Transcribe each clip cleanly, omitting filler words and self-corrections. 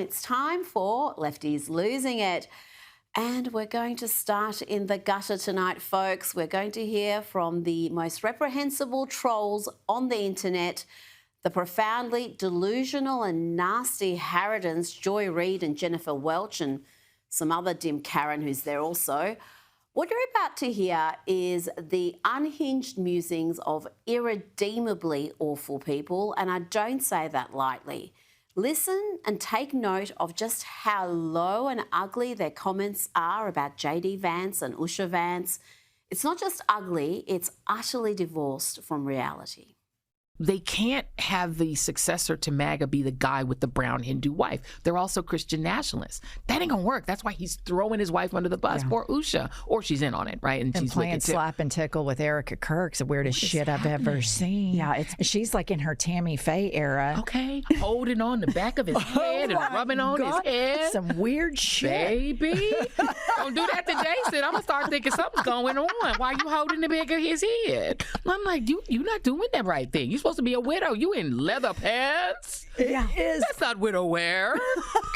It's time for Lefties Losing It. And we're going to start in the gutter tonight, folks. We're going to hear from the most reprehensible trolls on the internet, the profoundly delusional and nasty harridans, Joy Reid and Jennifer Welch, and some other dim Karen who's there also. What you're about to hear is the unhinged musings of irredeemably awful people, and I don't say that lightly. Listen and take note of just how low and ugly their comments are about JD Vance and Usha Vance. It's not just ugly, it's utterly divorced from reality. They can't have the successor to MAGA be the guy with the brown Hindu wife. They're also Christian nationalists. That ain't gonna work. That's why he's throwing his wife under the bus. Poor Usha. Or she's in on it, right? And she's playing slap and tickle with Erica Kirk's the weirdest shit I've ever seen. Yeah, she's like in her Tammy Faye era. Okay. Holding on the back of his head and rubbing on his head. Some weird shit. Baby. Don't do that to Jason. I'm gonna start thinking something's going on. Why are you holding the back of his head? I'm like, you're not doing that right thing. You're supposed to be a widow. You in leather pants? Yeah. That's not widow wear.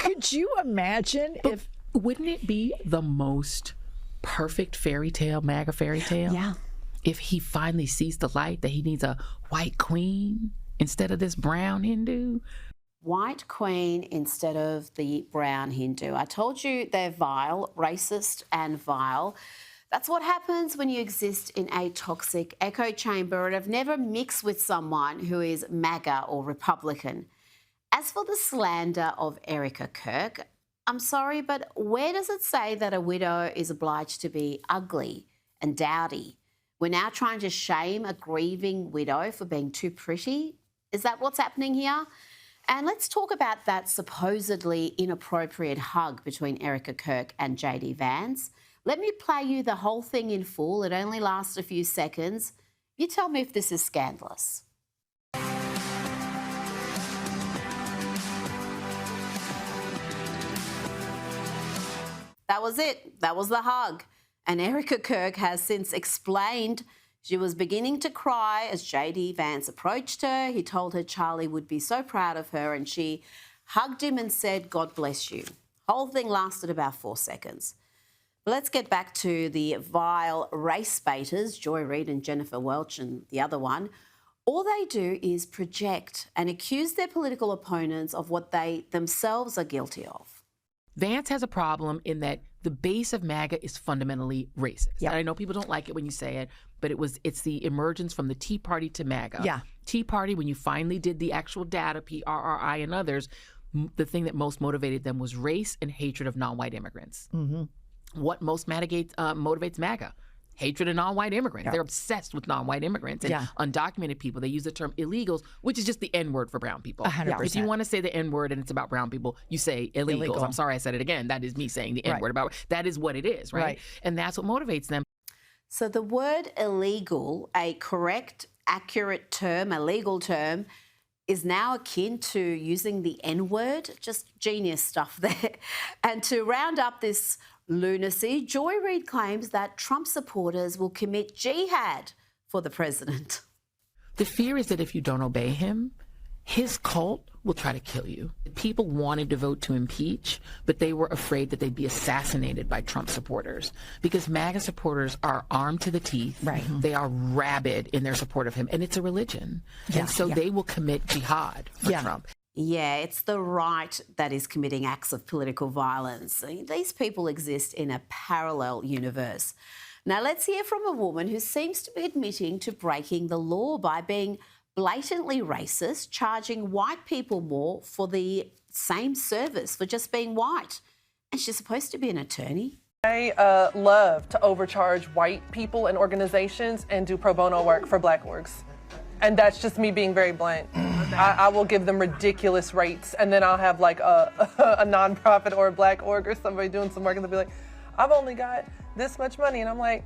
Could you imagine if... Wouldn't it be the most perfect fairy tale, MAGA fairy tale? Yeah. If he finally sees the light that he needs a white queen instead of this brown Hindu? White queen instead of the brown Hindu. I told you they're vile, racist and vile. That's what happens when you exist in a toxic echo chamber and have never mixed with someone who is MAGA or Republican. As for the slander of Erica Kirk, I'm sorry, but where does it say that a widow is obliged to be ugly and dowdy? We're now trying to shame a grieving widow for being too pretty? Is that what's happening here? And let's talk about that supposedly inappropriate hug between Erica Kirk and JD Vance. Let me play you the whole thing in full. It only lasts a few seconds. You tell me if this is scandalous. That was it. That was the hug. And Erica Kirk has since explained she was beginning to cry as JD Vance approached her. He told her Charlie would be so proud of her, and she hugged him and said, "God bless you." Whole thing lasted about 4 seconds. But let's get back to the vile race baiters, Joy Reid and Jennifer Welch and the other one. All they do is project and accuse their political opponents of what they themselves are guilty of. Vance has a problem in that the base of MAGA is fundamentally racist. Yep. And I know people don't like it when you say it, but it's the emergence from the Tea Party to MAGA. Yeah. Tea Party, when you finally did the actual data, PRRI and others, the thing that most motivated them was race and hatred of non-white immigrants. Mm-hmm. What most motivates MAGA? Hatred of non-white immigrants. Yeah. They're obsessed with non-white immigrants and undocumented people. They use the term illegals, which is just the N-word for brown people. 100%. If you want to say the N-word and it's about brown people, you say illegals. I'm sorry I said it again. That is me saying the N-word about that is what it is, right? And that's what motivates them. So the word illegal, a correct, accurate term, a legal term, is now akin to using the N-word. Just genius stuff there. And to round up this lunacy, Joy Reid claims that Trump supporters will commit jihad for the president. The fear is that if you don't obey him, his cult will try to kill you. People wanted to vote to impeach, but they were afraid that they'd be assassinated by Trump supporters because MAGA supporters are armed to the teeth. Right. They are rabid in their support of him, and it's a religion. And so they will commit jihad for Trump. Yeah, it's the right that is committing acts of political violence. These people exist in a parallel universe. Now, let's hear from a woman who seems to be admitting to breaking the law by being blatantly racist, charging white people more for the same service for just being white. And she's supposed to be an attorney. I love to overcharge white people and organizations and do pro bono work for black orgs. And that's just me being very blunt. I will give them ridiculous rates, and then I'll have like a nonprofit or a black org or somebody doing some work, and they'll be like, "I've only got this much money," and I'm like,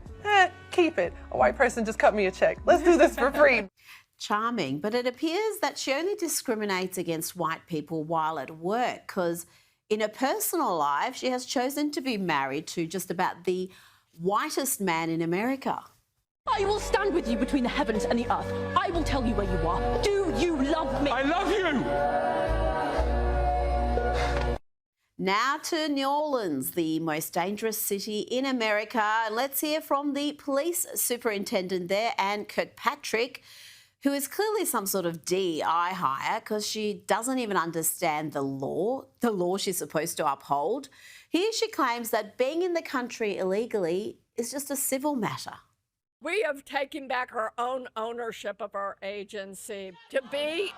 keep it. A white person just cut me a check. Let's do this for free. Charming, but it appears that she only discriminates against white people while at work, because in her personal life, she has chosen to be married to just about the whitest man in America. I will stand with you between the heavens and the earth. I will tell you where you are. Do you love me? I love you! Now to New Orleans, the most dangerous city in America. And let's hear from the police superintendent there, Anne Kirkpatrick, who is clearly some sort of DEI hire because she doesn't even understand the law she's supposed to uphold. Here she claims that being in the country illegally is just a civil matter. We have taken back our own ownership of our agency. To be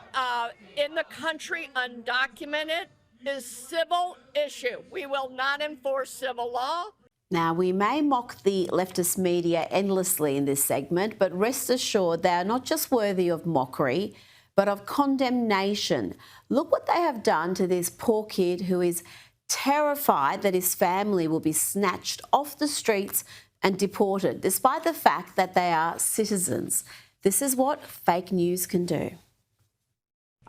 in the country undocumented is civil issue. We will not enforce civil law. Now, we may mock the leftist media endlessly in this segment, but rest assured they are not just worthy of mockery, but of condemnation. Look what they have done to this poor kid who is terrified that his family will be snatched off the streets and deported, despite the fact that they are citizens. This is what fake news can do.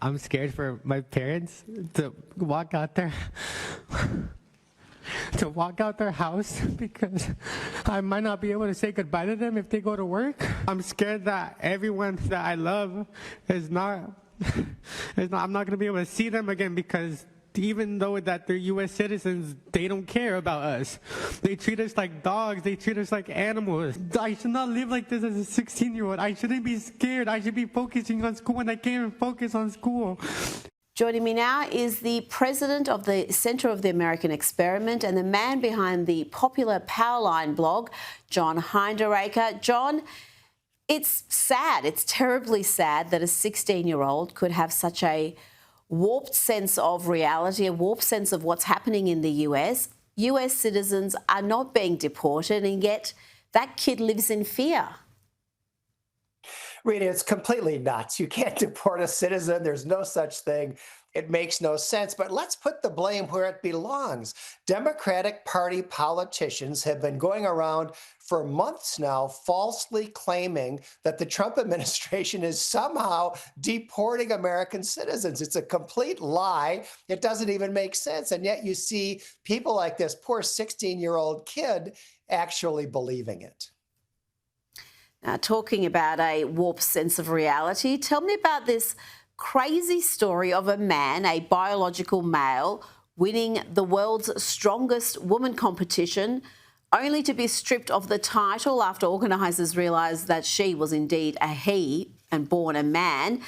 I'm scared for my parents to walk out their house because I might not be able to say goodbye to them if they go to work. I'm scared that everyone that I love I'm not going to be able to see them again because even though that they're U.S. citizens, they don't care about us. They treat us like dogs. They treat us like animals. I should not live like this as a 16-year-old. I shouldn't be scared. I should be focusing on school, and I can't even focus on school. Joining me now is the president of the Centre of the American Experiment and the man behind the popular Powerline blog, John Hinderaker. John, it's sad. It's terribly sad that a 16-year-old could have such a warped sense of reality, a warped sense of what's happening in the US. US citizens are not being deported, and yet that kid lives in fear. Rita, it's completely nuts. You can't deport a citizen. There's no such thing. It makes no sense. But let's put the blame where it belongs. Democratic Party politicians have been going around for months now falsely claiming that the Trump administration is somehow deporting American citizens. It's a complete lie. It doesn't even make sense. And yet you see people like this poor 16-year-old kid actually believing it. Now, talking about a warped sense of reality, tell me about this crazy story of a man, a biological male, winning the world's strongest woman competition, only to be stripped of the title after organisers realised that she was indeed a he and born a man.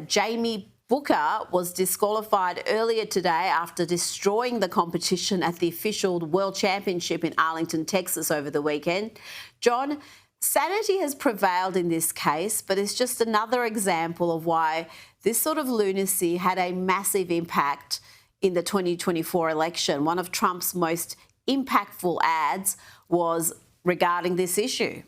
Jamie Booker was disqualified earlier today after destroying the competition at the official World Championship in Arlington, Texas over the weekend. John, sanity has prevailed in this case, but it's just another example of why this sort of lunacy had a massive impact in the 2024 election. One of Trump's most impactful ads was regarding this issue.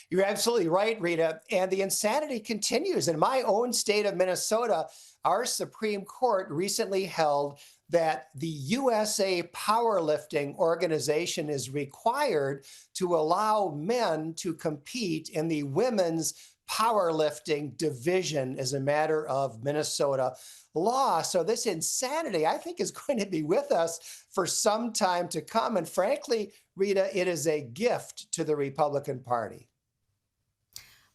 You're absolutely right, Rita. And the insanity continues. In my own state of Minnesota, our Supreme Court recently held that the USA Powerlifting organization is required to allow men to compete in the women's powerlifting division as a matter of Minnesota law. So this insanity, I think, is going to be with us for some time to come. And frankly, Rita, it is a gift to the Republican Party.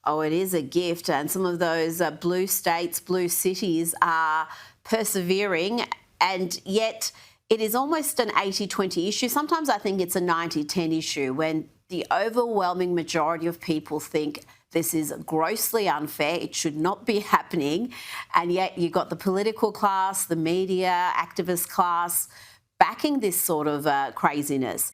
Oh, it is a gift. And some of those blue states, blue cities are persevering. And yet it is almost an 80-20 issue. Sometimes I think it's a 90-10 issue when the overwhelming majority of people think this is grossly unfair. It should not be happening. And yet you've got the political class, the media, activist class backing this sort of craziness.